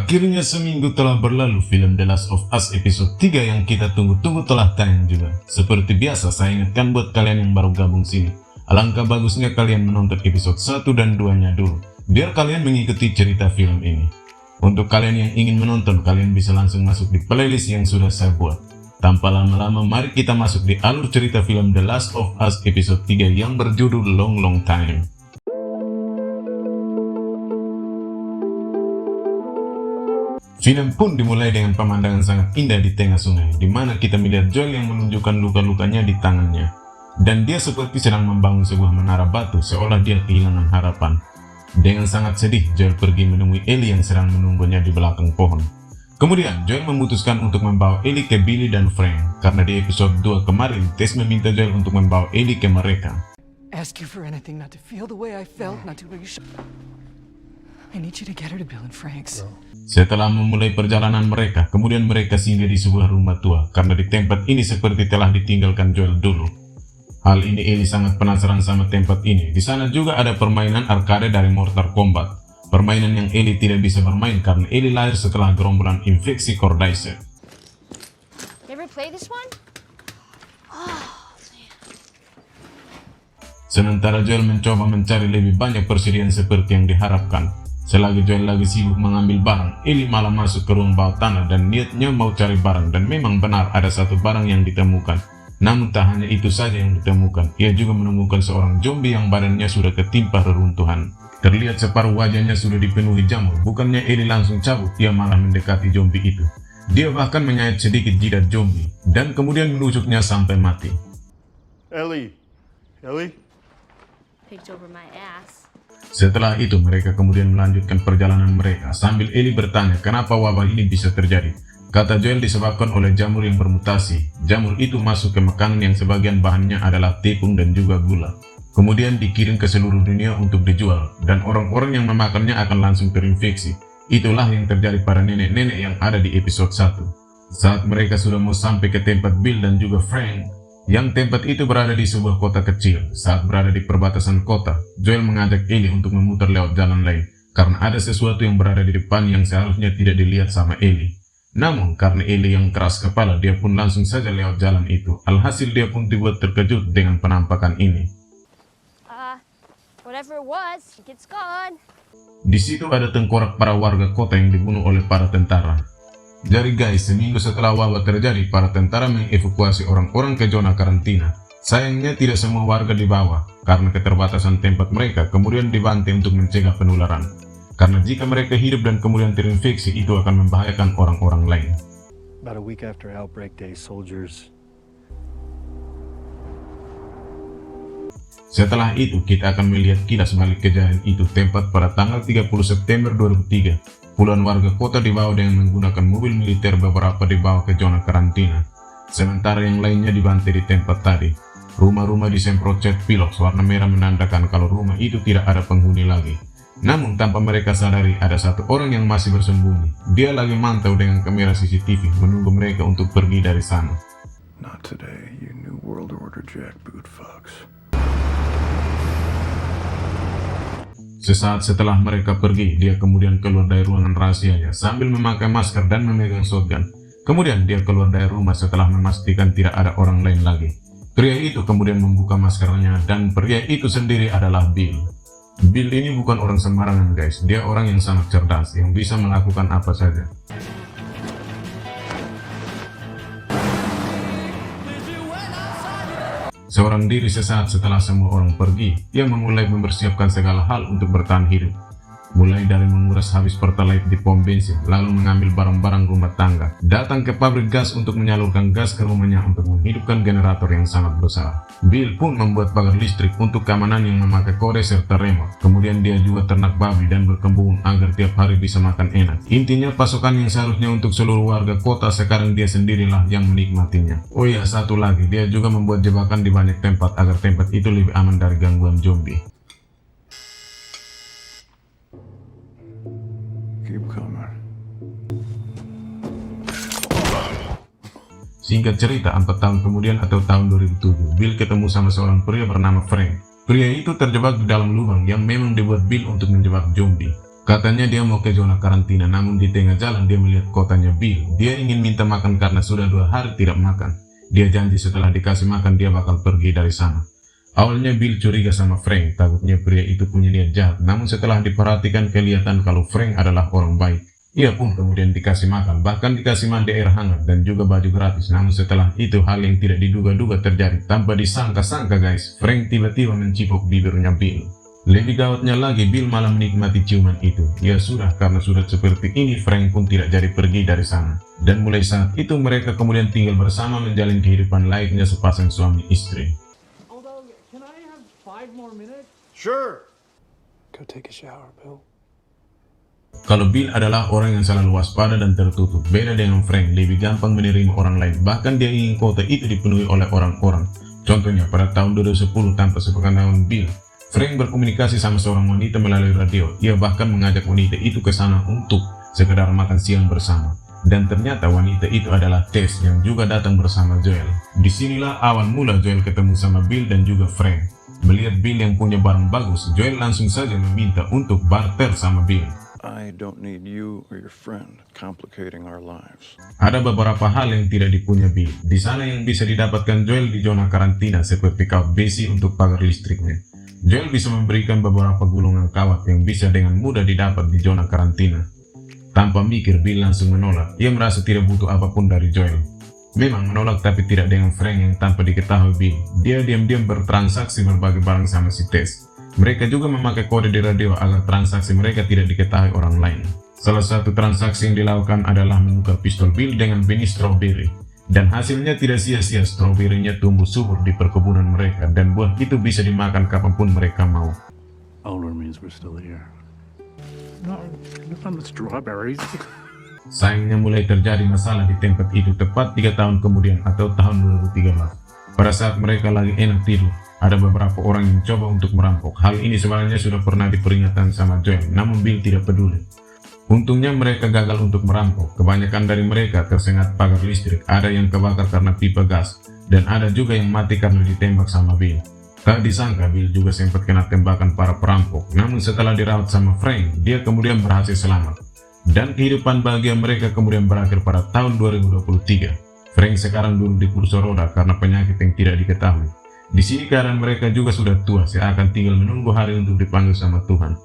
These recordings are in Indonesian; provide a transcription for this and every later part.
Akhirnya seminggu telah berlalu, film The Last of Us episode 3 yang kita tunggu-tunggu telah tayang juga. Seperti biasa, saya ingatkan buat kalian yang baru gabung sini, alangkah bagusnya kalian menonton episode 1 dan 2-nya dulu, biar kalian mengikuti cerita film ini. Untuk kalian yang ingin menonton, kalian bisa langsung masuk di playlist yang sudah saya buat. Tanpa lama-lama, mari kita masuk di alur cerita film The Last of Us episode 3 yang berjudul Long Long Time. Film pun dimulai dengan pemandangan sangat indah di tengah sungai, di mana kita melihat Joel yang menunjukkan luka-lukanya di tangannya. Dan dia seperti sedang membangun sebuah menara batu, seolah dia kehilangan harapan. Dengan sangat sedih, Joel pergi menemui Ellie yang sedang menunggunya di belakang pohon. Kemudian, Joel memutuskan untuk membawa Ellie ke Billy dan Frank, karena di episode 2 kemarin, Tess meminta Joel untuk membawa Ellie ke mereka. Ask you for anything, not to feel the way I felt, not to be I need you to get her to Bill and Frank's. Setelah memulai perjalanan mereka, kemudian mereka singgah di sebuah rumah tua, karena di tempat ini seperti telah ditinggalkan Joel dulu. Hal ini Ellie sangat penasaran sama tempat ini. Di sana juga ada permainan arcade dari Mortal Kombat. Permainan yang Ellie tidak bisa bermain karena Ellie lahir setelah gerombolan infeksi Cordyceps. Never play this one? Sementara Joel mencoba mencari lebih banyak persediaan seperti yang diharapkan. Selagi Joel lagi sibuk mengambil barang, Ellie malah masuk ke ruang bawah tanah dan niatnya mau cari barang, dan memang benar ada satu barang yang ditemukan. Namun tak hanya itu saja yang ditemukan, ia juga menemukan seorang zombie yang badannya sudah ketimpa reruntuhan. Terlihat separuh wajahnya sudah dipenuhi jamur. Bukannya Ellie langsung cabut, ia malah mendekati zombie itu. Dia bahkan menyayat sedikit jidat zombie, dan kemudian menusuknya sampai mati. Ellie? Picked over my ass. Setelah itu mereka kemudian melanjutkan perjalanan mereka, sambil Ellie bertanya kenapa wabah ini bisa terjadi. Kata Joel disebabkan oleh jamur yang bermutasi. Jamur itu masuk ke makanan yang sebagian bahannya adalah tepung dan juga gula. Kemudian dikirim ke seluruh dunia untuk dijual, dan orang-orang yang memakannya akan langsung terinfeksi. Itulah yang terjadi pada nenek-nenek yang ada di episode 1. Saat mereka sudah mau sampai ke tempat Bill dan juga Frank, yang tempat itu berada di sebuah kota kecil. Saat berada di perbatasan kota, Joel mengajak Ellie untuk memutar lewat jalan lain, karena ada sesuatu yang berada di depan yang seharusnya tidak dilihat sama Ellie. Namun, karena Ellie yang keras kepala, dia pun langsung saja lewat jalan itu. Alhasil dia pun dibuat terkejut dengan penampakan ini. Whatever it was, it's gone. Di situ ada tengkorak para warga kota yang dibunuh oleh para tentara. Jadi guys, seminggu setelah wabah terjadi, para tentara mengevakuasi orang-orang ke zona karantina. Sayangnya tidak semua warga dibawa, karena keterbatasan tempat mereka, kemudian dibantai untuk mencegah penularan. Karena jika mereka hidup dan kemudian terinfeksi, itu akan membahayakan orang-orang lain. About a week after Outbreak Day, soldiers... Setelah itu, kita akan melihat kilas balik kejadian itu, tempat pada tanggal 30 September 2003. Puluhan warga kota dibawa dengan menggunakan mobil militer, beberapa dibawa ke zona karantina. Sementara yang lainnya dibantai di tempat tadi. Rumah-rumah disemprot cat pilox warna merah menandakan kalau rumah itu tidak ada penghuni lagi. Namun tanpa mereka sadari, ada satu orang yang masih bersembunyi. Dia lagi mantau dengan kamera CCTV, menunggu mereka untuk pergi dari sana. Not today, you New World Order jackboot fucks. Sesaat setelah mereka pergi, dia kemudian keluar dari ruangan rahasianya sambil memakai masker dan memegang shotgun. Kemudian dia keluar dari rumah setelah memastikan tidak ada orang lain lagi. Pria itu kemudian membuka maskernya, dan pria itu sendiri adalah Bill. Bill ini bukan orang sembarangan guys, dia orang yang sangat cerdas, yang bisa melakukan apa saja. Seorang diri sesaat setelah semua orang pergi, ia memulai mempersiapkan segala hal untuk bertahan hidup. Mulai dari menguras habis pertalite di pom bensin, lalu mengambil barang-barang rumah tangga, datang ke pabrik gas untuk menyalurkan gas ke rumahnya untuk menghidupkan generator yang sangat besar. Bill pun membuat pagar listrik untuk keamanan yang memakai kode serta remote. Kemudian dia juga ternak babi dan berkebun agar tiap hari bisa makan enak. Intinya pasokan yang seharusnya untuk seluruh warga kota, sekarang dia sendirilah yang menikmatinya. Oh iya, satu lagi, dia juga membuat jebakan di banyak tempat agar tempat itu lebih aman dari gangguan zombie. Keep coming. Singkat cerita, 4 tahun kemudian atau tahun 2007, Bill ketemu sama seorang pria bernama Frank. Pria itu terjebak di dalam lubang yang memang dibuat Bill untuk menjebak zombie. Katanya dia mau ke zona karantina, namun di tengah jalan dia melihat kotanya Bill. Dia ingin minta makan karena sudah 2 hari tidak makan. Dia janji setelah dikasih makan dia bakal pergi dari sana. Awalnya Bill curiga sama Frank, takutnya pria itu punya niat jahat. Namun setelah diperhatikan kelihatan kalau Frank adalah orang baik. Ia pun kemudian dikasih makan, bahkan dikasih mandi air hangat dan juga baju gratis. Namun setelah itu hal yang tidak diduga-duga terjadi. Tanpa disangka-sangka guys, Frank tiba-tiba mencipok bibirnya Bill. Lebih gawatnya lagi, Bill malah menikmati ciuman itu. Ya sudah, karena sudah seperti ini, Frank pun tidak jadi pergi dari sana. Dan mulai saat itu mereka kemudian tinggal bersama menjalin kehidupan layaknya sepasang suami istri. Although, can I have 5 more minutes? Sure. Go take a shower, Bill. Kalau Bill adalah orang yang selalu waspada dan tertutup, beda dengan Frank, lebih gampang menerima orang lain. Bahkan dia ingin kota itu dipenuhi oleh orang-orang. Contohnya pada tahun 2010 tanpa sepengetahuan Bill, Frank berkomunikasi sama seorang wanita melalui radio. Ia bahkan mengajak wanita itu ke sana untuk sekedar makan siang bersama. Dan ternyata wanita itu adalah Tess yang juga datang bersama Joel. Disinilah awal mula Joel ketemu sama Bill dan juga Frank. Melihat Bill yang punya barang bagus, Joel langsung saja meminta untuk barter sama Bill. I don't need you or your friend complicating our lives. Ada beberapa hal yang tidak dipunya Bill. Di sana yang bisa didapatkan Joel di zona karantina seperti kawat besi untuk pagar listriknya. Joel bisa memberikan beberapa gulungan kawat yang bisa dengan mudah didapat di zona karantina. Tanpa mikir, Bill langsung menolak. Ia merasa tidak butuh apapun dari Joel. Memang menolak, tapi tidak dengan Frank yang tanpa diketahui Bill. Dia diam-diam bertransaksi berbagai barang sama si Tess. Mereka juga memakai kode di radio agar transaksi mereka tidak diketahui orang lain. Salah satu transaksi yang dilakukan adalah menukar pistol Bill dengan benih stroberi. Dan hasilnya tidak sia-sia, stroberinya tumbuh subur di perkebunan mereka dan buah itu bisa dimakan kapanpun mereka mau. Older means we're still here. No, not the strawberries. Sayangnya mulai terjadi masalah di tempat itu tepat 3 tahun kemudian atau tahun 2013. Pada saat mereka lagi enak tidur, ada beberapa orang yang coba untuk merampok. Hal ini sebenarnya sudah pernah diperingatkan sama Joel, namun Bill tidak peduli. Untungnya mereka gagal untuk merampok. Kebanyakan dari mereka tersengat pagar listrik, ada yang kebakar karena pipa gas, dan ada juga yang mati karena ditembak sama Bill. Tak disangka Bill juga sempat kena tembakan para perampok, namun setelah dirawat sama Frank, dia kemudian berhasil selamat. Dan kehidupan bahagia mereka kemudian berakhir pada tahun 2023. Frank sekarang duduk di kursi roda karena penyakit yang tidak diketahui. Di sini keadaan mereka juga sudah tua, seakan tinggal menunggu hari untuk dipanggil sama Tuhan.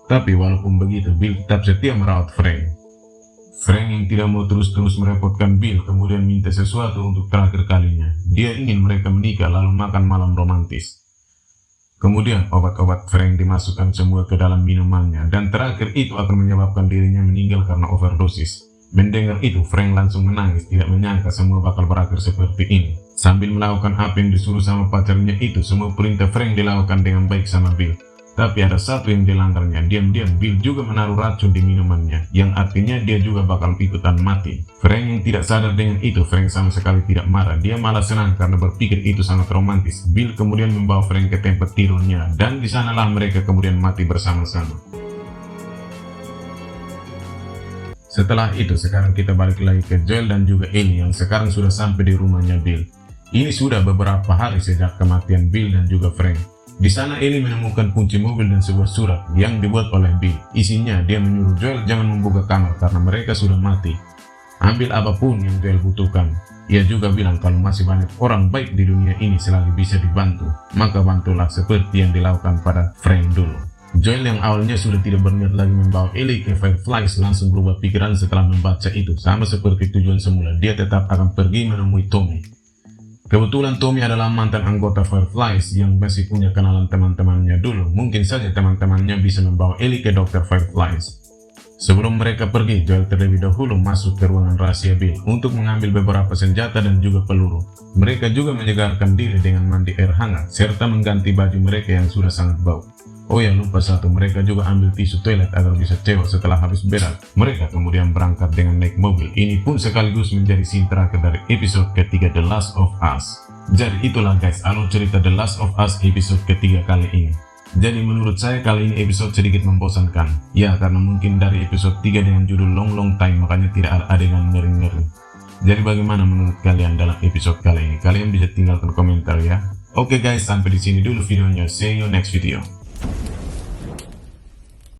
Tapi walaupun begitu, Bill tetap setia merawat Frank. Frank yang tidak mau terus-terus merepotkan Bill kemudian minta sesuatu untuk terakhir kalinya. Dia ingin mereka menikah lalu makan malam romantis. Kemudian obat-obat Frank dimasukkan semua ke dalam minumannya dan terakhir itu akan menyebabkan dirinya meninggal karena overdosis. Mendengar itu, Frank langsung menangis, tidak menyangka semua bakal berakhir seperti ini. Sambil melakukan apa yang disuruh sama pacarnya itu, semua perintah Frank dilakukan dengan baik sama Bill. Tapi ada satu yang dilanggarnya. Diam-diam Bill juga menaruh racun di minumannya, yang artinya dia juga bakal ikutan mati. Frank yang tidak sadar dengan itu, Frank sama sekali tidak marah. Dia malah senang karena berpikir itu sangat romantis. Bill kemudian membawa Frank ke tempat tidurnya, dan di sanalah mereka kemudian mati bersama-sama. Setelah itu, sekarang kita balik lagi ke Joel dan juga Ellie yang sekarang sudah sampai di rumahnya Bill. Ini sudah beberapa hari sejak kematian Bill dan juga Frank. Di sana Ellie menemukan kunci mobil dan sebuah surat yang dibuat oleh Bill. Isinya dia menyuruh Joel jangan membuka kamar karena mereka sudah mati. Ambil apapun yang Joel butuhkan. Ia juga bilang kalau masih banyak orang baik di dunia ini selagi bisa dibantu, maka bantulah seperti yang dilakukan pada Frank dulu. Joel yang awalnya sudah tidak berniat lagi membawa Ellie ke Fireflies langsung berubah pikiran setelah membaca itu. Sama seperti tujuan semula, dia tetap akan pergi menemui Tommy. Kebetulan Tommy adalah mantan anggota Fireflies yang masih punya kenalan teman-temannya dulu. Mungkin saja teman-temannya bisa membawa Ellie ke Dr. Fireflies. Sebelum mereka pergi, Joel terlebih dahulu masuk ke ruangan rahasia Bill untuk mengambil beberapa senjata dan juga peluru. Mereka juga menyegarkan diri dengan mandi air hangat, serta mengganti baju mereka yang sudah sangat bau. Oh ya, lupa satu, mereka juga ambil tisu toilet agar bisa cewek setelah habis berak. Mereka kemudian berangkat dengan naik mobil. Ini pun sekaligus menjadi scene terakhir dari episode ketiga The Last of Us. Jadi itulah guys, alur cerita The Last of Us episode ketiga kali ini. Jadi menurut saya kali ini episode sedikit membosankan. Ya, karena mungkin dari episode 3 dengan judul Long Time, makanya tidak ada adegan ngeri-ngeri. Jadi bagaimana menurut kalian dalam episode kali ini? Kalian bisa tinggalkan komentar ya. Oke guys, sampai di sini dulu videonya. See you next video.